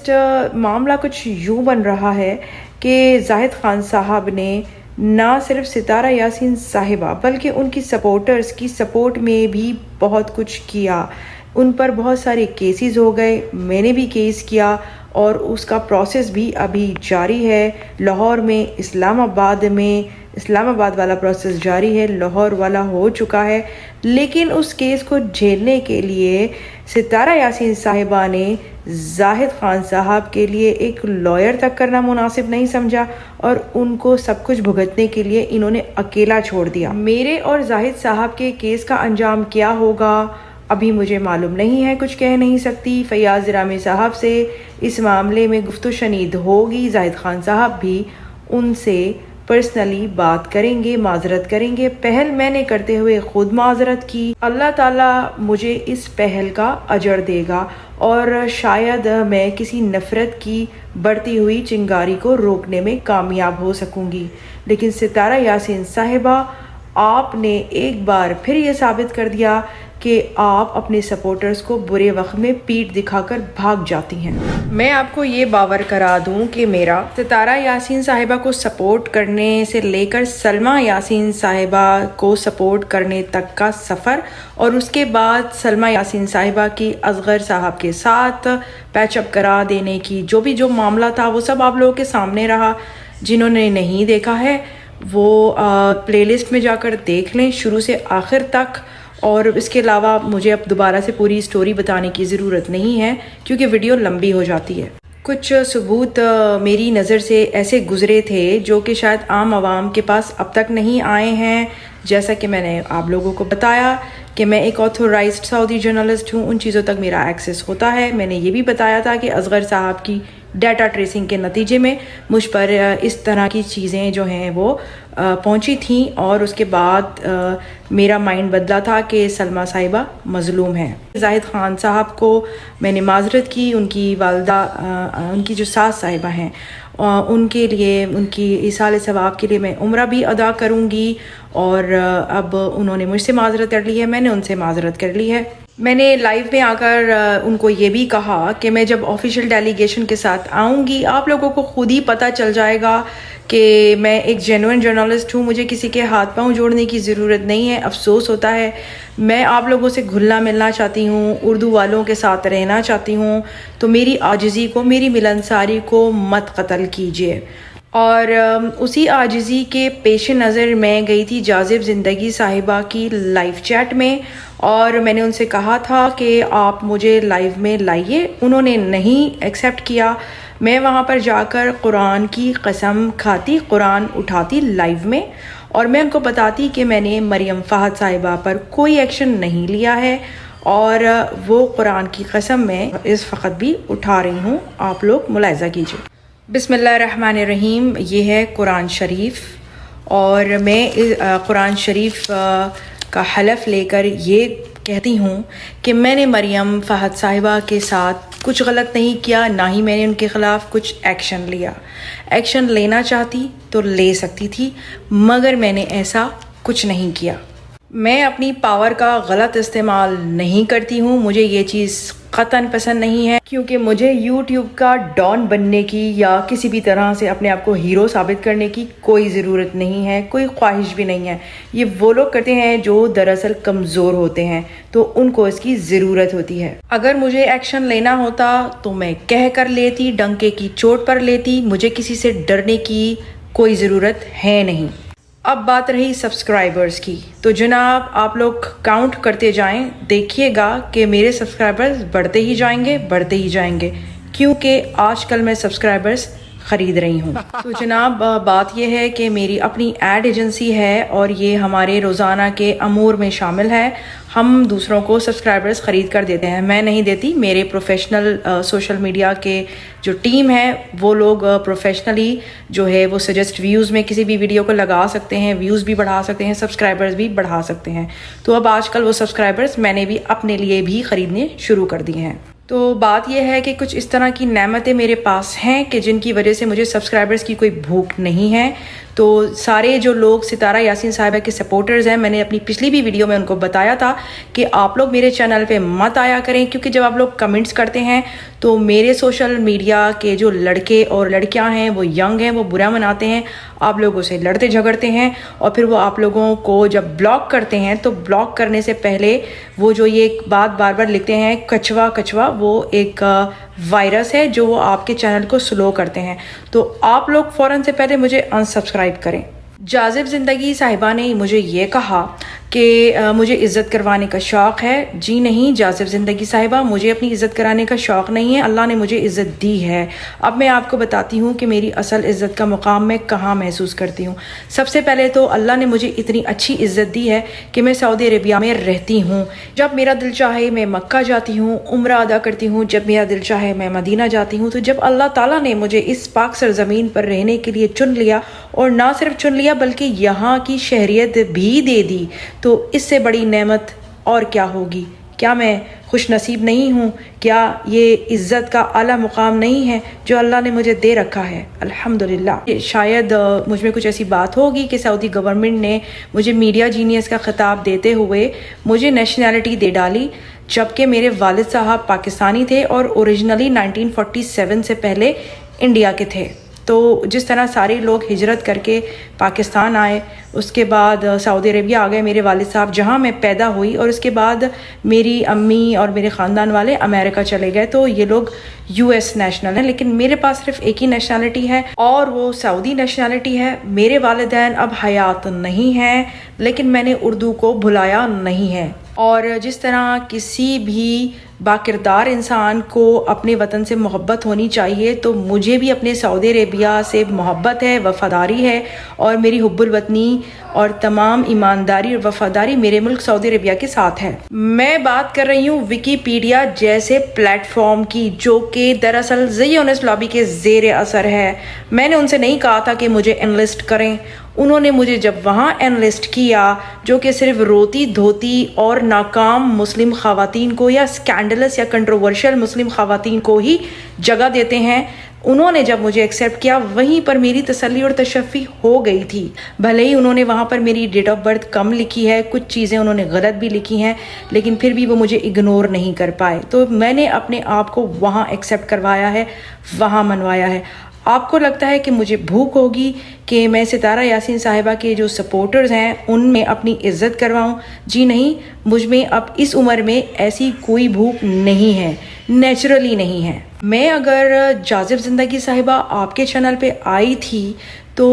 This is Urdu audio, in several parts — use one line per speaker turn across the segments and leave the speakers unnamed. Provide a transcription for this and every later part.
آنیسٹ معاملہ کچھ یوں بن رہا ہے کہ زاہد خان صاحب نے نہ صرف ستارہ یاسین صاحبہ بلکہ ان کی سپورٹرز کی سپورٹ میں بھی بہت کچھ کیا. ان پر بہت سارے کیسز ہو گئے، میں نے بھی کیس کیا اور اس کا پروسیس بھی ابھی جاری ہے. لاہور میں، اسلام آباد والا پروسیس جاری ہے، لاہور والا ہو چکا ہے. لیکن اس کیس کو جھیلنے کے لیے ستارہ یاسین صاحبہ نے زاہد خان صاحب کے لیے ایک لائر تک کرنا مناسب نہیں سمجھا اور ان کو سب کچھ بھگتنے کے لیے انہوں نے اکیلا چھوڑ دیا. میرے اور زاہد صاحب کے کیس کا انجام کیا ہوگا ابھی مجھے معلوم نہیں ہے، کچھ کہہ نہیں سکتی. فیاض رامی صاحب سے اس معاملے میں گفت و شنید ہوگی. زاہد خان صاحب بھی ان سے پرسنلی بات کریں گے، معذرت کریں گے. پہل میں نے کرتے ہوئے خود معذرت کی. اللہ تعالیٰ مجھے اس پہل کا اجر دے گا اور شاید میں کسی نفرت کی بڑھتی ہوئی چنگاری کو روکنے میں کامیاب ہو سکوں گی. لیکن ستارہ یاسین صاحبہ، آپ نے ایک بار پھر یہ ثابت کر دیا کہ آپ اپنے سپورٹرز کو برے وقت میں پیٹھ دکھا کر بھاگ جاتی ہیں. میں آپ کو یہ باور کرا دوں کہ میرا ستارہ یاسین صاحبہ کو سپورٹ کرنے سے لے کر سلمیٰ یاسین صاحبہ کو سپورٹ کرنے تک کا سفر اور اس کے بعد سلمیٰ یاسین صاحبہ کی اصغر صاحب کے ساتھ پیچ اپ کرا دینے کی جو معاملہ تھا وہ سب آپ لوگوں کے سامنے رہا. جنہوں نے نہیں دیکھا ہے وہ پلے لسٹ میں جا کر دیکھ لیں شروع سے آخر تک. اور اس کے علاوہ مجھے اب دوبارہ سے پوری سٹوری بتانے کی ضرورت نہیں ہے کیونکہ ویڈیو لمبی ہو جاتی ہے. کچھ ثبوت میری نظر سے ایسے گزرے تھے جو کہ شاید عام عوام کے پاس اب تک نہیں آئے ہیں. جیسا کہ میں نے آپ لوگوں کو بتایا کہ میں ایک آتھورائزڈ سعودی جرنلسٹ ہوں، ان چیزوں تک میرا ایکسیس ہوتا ہے. میں نے یہ بھی بتایا تھا کہ اصغر صاحب کی ڈیٹا ٹریسنگ کے نتیجے میں مجھ پر اس طرح کی چیزیں جو ہیں وہ پہنچی تھیں اور اس کے بعد میرا مائنڈ بدلا تھا کہ سلمیٰ صاحبہ مظلوم ہیں. زاہد خان صاحب کو میں نے معذرت کی. ان کی والدہ، ان کی جو ساس صاحبہ ہیں، ان کے لیے، ان کی ایصال ثواب کے لیے میں عمرہ بھی ادا کروں گی اور اب انہوں نے مجھ سے معذرت کر لی ہے، میں نے ان سے معذرت کر لی ہے. میں نے لائیو میں آ کر ان کو یہ بھی کہا کہ میں جب آفیشیل ڈیلیگیشن کے ساتھ آؤں گی آپ لوگوں کو خود ہی پتہ چل جائے گا کہ میں ایک جینوئن جرنلسٹ ہوں. مجھے کسی کے ہاتھ پاؤں جوڑنے کی ضرورت نہیں ہے. افسوس ہوتا ہے، میں آپ لوگوں سے گھلنا ملنا چاہتی ہوں، اردو والوں کے ساتھ رہنا چاہتی ہوں. تو میری عاجزی کو، میری ملنساری کو مت قتل کیجیے. اور اسی عاجزی کے پیش نظر میں گئی تھی جاذب زندگی صاحبہ کی لائیو چیٹ میں اور میں نے ان سے کہا تھا کہ آپ مجھے لائیو میں لائیے. انہوں نے نہیں ایکسیپٹ کیا. میں وہاں پر جا کر قرآن کی قسم کھاتی، قرآن اٹھاتی لائیو میں اور میں ان کو بتاتی کہ میں نے مریم فہد صاحبہ پر کوئی ایکشن نہیں لیا ہے اور وہ قرآن کی قسم میں اس وقت بھی اٹھا رہی ہوں. آپ لوگ ملاحظہ کیجیے. بسم اللہ الرحمن الرحیم. یہ ہے قرآن شریف اور میں قرآن شریف کا حلف لے کر یہ کہتی ہوں کہ میں نے مریم فہد صاحبہ کے ساتھ کچھ غلط نہیں کیا، نہ ہی میں نے ان کے خلاف کچھ ایکشن لیا. ایکشن لینا چاہتی تو لے سکتی تھی مگر میں نے ایسا کچھ نہیں کیا. میں اپنی پاور کا غلط استعمال نہیں کرتی ہوں. مجھے یہ چیز قطعاً پسند نہیں ہے کیونکہ مجھے یوٹیوب کا ڈان بننے کی یا کسی بھی طرح سے اپنے آپ کو ہیرو ثابت کرنے کی کوئی ضرورت نہیں ہے، کوئی خواہش بھی نہیں ہے. یہ وہ لوگ کرتے ہیں جو دراصل کمزور ہوتے ہیں تو ان کو اس کی ضرورت ہوتی ہے. اگر مجھے ایکشن لینا ہوتا تو میں کہہ کر لیتی، ڈنکے کی چوٹ پر لیتی. مجھے کسی سے ڈرنے کی کوئی ضرورت ہے نہیں. اب بات رہی سبسکرائبرز کی تو جناب آپ لوگ کاؤنٹ کرتے جائیں، دیکھیے گا کہ میرے سبسکرائبرز بڑھتے ہی جائیں گے کیونکہ آج کل میں سبسکرائبرز خرید رہی ہوں. تو جناب بات یہ ہے کہ میری اپنی ایڈ ایجنسی ہے اور یہ ہمارے روزانہ کے امور میں شامل ہے. ہم دوسروں کو سبسکرائبرز خرید کر دیتے ہیں، میں نہیں دیتی. میرے پروفیشنل سوشل میڈیا کے جو ٹیم ہے وہ لوگ پروفیشنلی جو ہے وہ سجسٹ ویوز میں کسی بھی ویڈیو کو لگا سکتے ہیں، ویوز بھی بڑھا سکتے ہیں، سبسکرائبرز بھی بڑھا سکتے ہیں. تو اب آج کل وہ سبسکرائبرز میں نے بھی اپنے لیے بھی خریدنے شروع کر دیے ہیں. تو بات یہ ہے کہ کچھ اس طرح کی نعمتیں میرے پاس ہیں کہ جن کی وجہ سے مجھے سبسکرائبرز کی کوئی بھوک نہیں ہے. تو سارے جو لوگ ستارہ یاسین صاحبہ کے سپورٹرز ہیں، میں نے اپنی پچھلی بھی ویڈیو میں ان کو بتایا تھا کہ آپ لوگ میرے چینل پہ مت آیا کریں، کیونکہ جب آپ لوگ کمنٹس کرتے ہیں تو میرے سوشل میڈیا کے جو لڑکے اور لڑکیاں ہیں وہ ینگ ہیں، وہ برا مناتے ہیں، آپ لوگوں سے لڑتے جھگڑتے ہیں، اور پھر وہ آپ لوگوں کو جب بلاک کرتے ہیں تو بلاک کرنے سے پہلے وہ جو یہ بات بار بار لکھتے ہیں کچوا کچوا، وہ ایک وائرس ہے جو وہ آپ کے چینل کو سلو کرتے ہیں، تو آپ لوگ فوراً سے پہلے مجھے انسبسکرائب کریں۔ جاذب زندگی صاحبہ نے مجھے یہ کہا کہ مجھے عزت کروانے کا شوق ہے۔ جی نہیں جاذب زندگی صاحبہ، مجھے اپنی عزت کرانے کا شوق نہیں ہے، اللہ نے مجھے عزت دی ہے۔ اب میں آپ کو بتاتی ہوں کہ میری اصل عزت کا مقام میں کہاں محسوس کرتی ہوں۔ سب سے پہلے تو اللہ نے مجھے اتنی اچھی عزت دی ہے کہ میں سعودی عربیہ میں رہتی ہوں۔ جب میرا دل چاہے میں مکہ جاتی ہوں، عمرہ ادا کرتی ہوں، جب میرا دل چاہے میں مدینہ جاتی ہوں۔ تو جب اللہ تعالیٰ نے مجھے اس پاک سرزمین پر رہنے کے لیے چن لیا، اور نہ صرف چن لیا بلکہ یہاں کی شہریت بھی دے دی، تو اس سے بڑی نعمت اور کیا ہوگی؟ کیا میں خوش نصیب نہیں ہوں؟ کیا یہ عزت کا اعلیٰ مقام نہیں ہے جو اللہ نے مجھے دے رکھا ہے؟ الحمدللہ۔ شاید مجھ میں کچھ ایسی بات ہوگی کہ سعودی گورنمنٹ نے مجھے میڈیا جینیس کا خطاب دیتے ہوئے مجھے نیشنلٹی دے ڈالی، جبکہ میرے والد صاحب پاکستانی تھے اور اوریجنلی 1947 سے پہلے انڈیا کے تھے۔ تو جس طرح سارے لوگ ہجرت کر کے پاکستان آئے، اس کے بعد سعودی عربیہ آ گئے میرے والد صاحب جہاں میں پیدا ہوئی، اور اس کے بعد میری امی اور میرے خاندان والے امریکہ چلے گئے، تو یہ لوگ یو ایس نیشنل ہیں، لیکن میرے پاس صرف ایک ہی نیشنلٹی ہے اور وہ سعودی نیشنلٹی ہے۔ میرے والدین اب حیات نہیں ہیں، لیکن میں نے اردو کو بھلایا نہیں ہے۔ اور جس طرح کسی بھی باکردار انسان کو اپنے وطن سے محبت ہونی چاہیے، تو مجھے بھی اپنے سعودی عربیہ سے محبت ہے، وفاداری ہے، اور میری حب الوطنی اور تمام ایمانداری اور وفاداری میرے ملک سعودی عربیہ کے ساتھ ہے۔ میں بات کر رہی ہوں ویکیپیڈیا جیسے پلیٹ فارم کی، جو کہ دراصل زیونسٹ لابی کے زیر اثر ہے۔ میں نے ان سے نہیں کہا تھا کہ مجھے انلسٹ کریں، انہوں نے مجھے جب وہاں انلسٹ کیا، جو کہ صرف روتی دھوتی اور ناکام مسلم خواتین کو یا اسکینڈلس یا کنٹروورشل مسلم خواتین کو ہی جگہ دیتے ہیں، انہوں نے جب مجھے ایکسیپٹ کیا، وہیں پر میری تسلی اور تشفی ہو گئی تھی۔ بھلے ہی انہوں نے وہاں پر میری ڈیٹ آف برتھ کم لکھی ہے، کچھ چیزیں انہوں نے غلط بھی لکھی ہیں، لیکن پھر بھی وہ مجھے اگنور نہیں کر پائے، تو میں نے اپنے آپ کو وہاں ایکسیپٹ کروایا ہے، وہاں منوایا ہے۔ آپ کو لگتا ہے کہ مجھے بھوک ہوگی کہ میں ستارہ یاسین صاحبہ کے جو سپورٹرز ہیں ان میں اپنی عزت کرواؤں؟ جی نہیں، مجھ میں اب اس عمر میں ایسی کوئی بھوک نہیں ہے، نیچرلی نہیں ہے۔ میں اگر جاذب زندگی صاحبہ آپ کے چینل پہ آئی تھی تو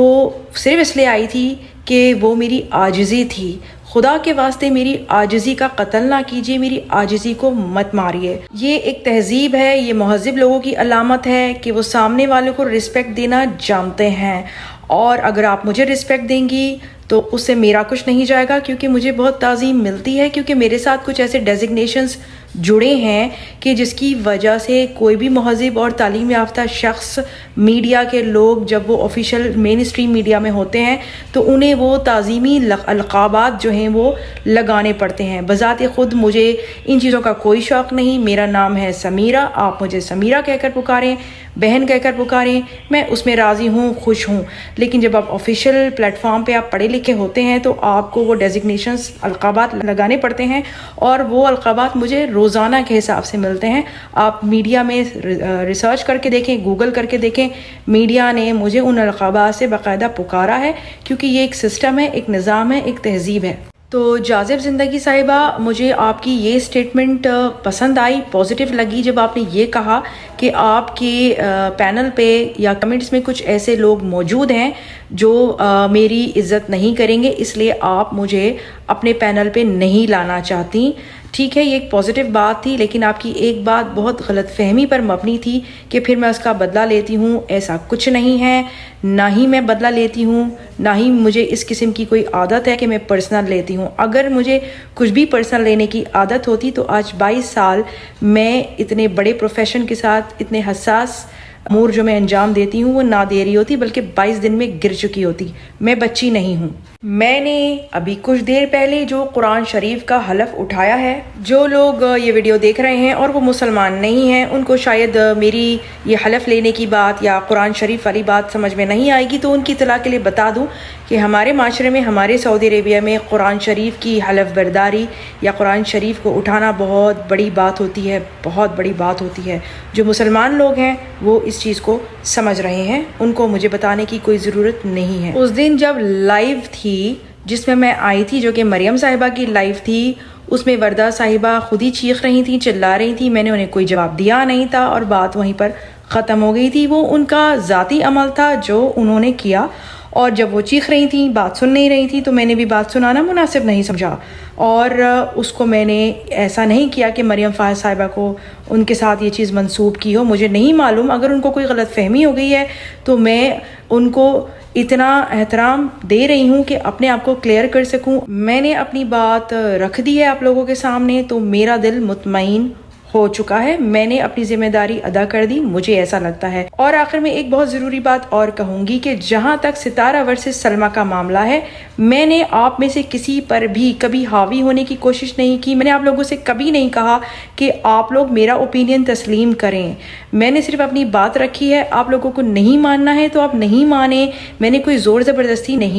صرف اس لیے آئی تھی کہ وہ میری عاجزی تھی۔ خدا کے واسطے میری عاجزی کا قتل نہ کیجیے، میری عاجزی کو مت ماریے۔ یہ ایک تہذیب ہے، یہ مہذب لوگوں کی علامت ہے کہ وہ سامنے والوں کو رسپیکٹ دینا جانتے ہیں، اور اگر آپ مجھے رسپیکٹ دیں گی تو اس سے میرا کچھ نہیں جائے گا، کیونکہ مجھے بہت تعظیم ملتی ہے، کیونکہ میرے ساتھ کچھ ایسے ڈیزگنیشنز جڑے ہیں کہ جس کی وجہ سے کوئی بھی مہذب اور تعلیم یافتہ شخص، میڈیا کے لوگ جب وہ آفیشیل مین اسٹریم میڈیا میں ہوتے ہیں تو انہیں وہ تعظیمی القابات جو ہیں وہ لگانے پڑتے ہیں۔ بذات خود مجھے ان چیزوں کا کوئی شوق نہیں، میرا نام ہے سمیرہ، آپ مجھے سمیرہ کہہ کر پکاریں، بہن کہہ کر پکاریں، میں اس میں راضی ہوں، خوش ہوں۔ لیکن جب آپ آفیشیل پلیٹ فارم پہ آپ پڑھے لکھے ہوتے ہیں تو آپ کو وہ ڈیزگنیشنز، القابات لگانے پڑتے ہیں، اور وہ القابات مجھے روزانہ کے حساب سے ملتے ہیں۔ آپ میڈیا میں ریسرچ کر کے دیکھیں، گوگل کر کے دیکھیں، میڈیا نے مجھے ان القابات سے باقاعدہ پکارا ہے، کیونکہ یہ ایک سسٹم ہے، ایک نظام ہے، ایک تہذیب ہے۔ تو جاذب زندگی صاحبہ، مجھے آپ کی یہ سٹیٹمنٹ پسند آئی، پازیٹیو لگی، جب آپ نے یہ کہا کہ آپ کے پینل پہ یا کمنٹس میں کچھ ایسے لوگ موجود ہیں جو میری عزت نہیں کریں گے، اس لیے آپ مجھے اپنے پینل پہ نہیں لانا چاہتی۔ ٹھیک ہے، یہ ایک پازیٹیو بات تھی، لیکن آپ کی ایک بات بہت غلط فہمی پر مبنی تھی کہ پھر میں اس کا بدلہ لیتی ہوں۔ ایسا کچھ نہیں ہے، نہ ہی میں بدلہ لیتی ہوں، نہ ہی مجھے اس قسم کی کوئی عادت ہے کہ میں پرسنل لیتی ہوں۔ اگر مجھے کچھ بھی پرسنل لینے کی عادت ہوتی تو آج 22 سال میں اتنے بڑے پروفیشن کے ساتھ، اتنے حساس امور جو میں انجام دیتی ہوں وہ نہ دے رہی ہوتی بلکہ 22 دن میں گر چکی ہوتی. میں بچی نہیں ہوں. میں نے ابھی کچھ دیر پہلے جو قرآن شریف کا حلف اٹھایا ہے، جو لوگ یہ ویڈیو دیکھ رہے ہیں اور وہ مسلمان نہیں ہیں، ان کو شاید میری یہ حلف لینے کی بات یا قرآن شریف والی بات سمجھ میں نہیں آئے گی، تو ان کی اطلاع کے لیے بتا دوں کہ ہمارے معاشرے میں، ہمارے سعودی عربیہ میں قرآن شریف کی حلف برداری یا قرآن شریف کو اٹھانا بہت بڑی بات ہوتی ہے، بہت بڑی بات ہوتی ہے. جو مسلمان لوگ ہیں وہ اس چیز کو سمجھ رہے ہیں، ان کو مجھے بتانے کی کوئی ضرورت نہیں ہے. اس دن جب لائیو تھی جس میں آئی تھی، جو کہ مریم صاحبہ کی لائیو تھی، اس میں وردہ صاحبہ خود ہی چیخ رہی تھیں، چلا رہی تھیں. میں نے انہیں کوئی جواب دیا نہیں تھا اور بات وہیں پر ختم ہو گئی تھی. وہ ان کا ذاتی عمل تھا جو انہوں نے کیا، اور جب وہ چیخ رہی تھیں، بات سن نہیں رہی تھی، تو میں نے بھی بات سنانا مناسب نہیں سمجھا. اور اس کو میں نے ایسا نہیں کیا کہ مریم فاضل صاحبہ کو ان کے ساتھ یہ چیز منسوب کی ہو. مجھے نہیں معلوم، اگر ان کو کوئی غلط فہمی ہو گئی ہے تو میں ان کو اتنا احترام دے رہی ہوں کہ اپنے آپ کو کلیئر کر سکوں. میں نے اپنی بات رکھ دی ہے آپ لوگوں کے سامنے، تو میرا دل مطمئن ہو چکا ہے. میں نے اپنی ذمہ داری ادا کر دی، مجھے ایسا لگتا ہے. اور آخر میں ایک بہت ضروری بات اور کہوں گی کہ جہاں تک ستارہ ورسز سلمیٰ کا معاملہ ہے، میں نے آپ میں سے کسی پر بھی کبھی حاوی ہونے کی کوشش نہیں کی. میں نے آپ لوگوں سے کبھی نہیں کہا کہ آپ لوگ میرا اوپینین تسلیم کریں. میں نے صرف اپنی بات رکھی ہے. آپ لوگوں کو نہیں ماننا ہے تو آپ نہیں مانیں. میں نے کوئی زور زبردستی نہیں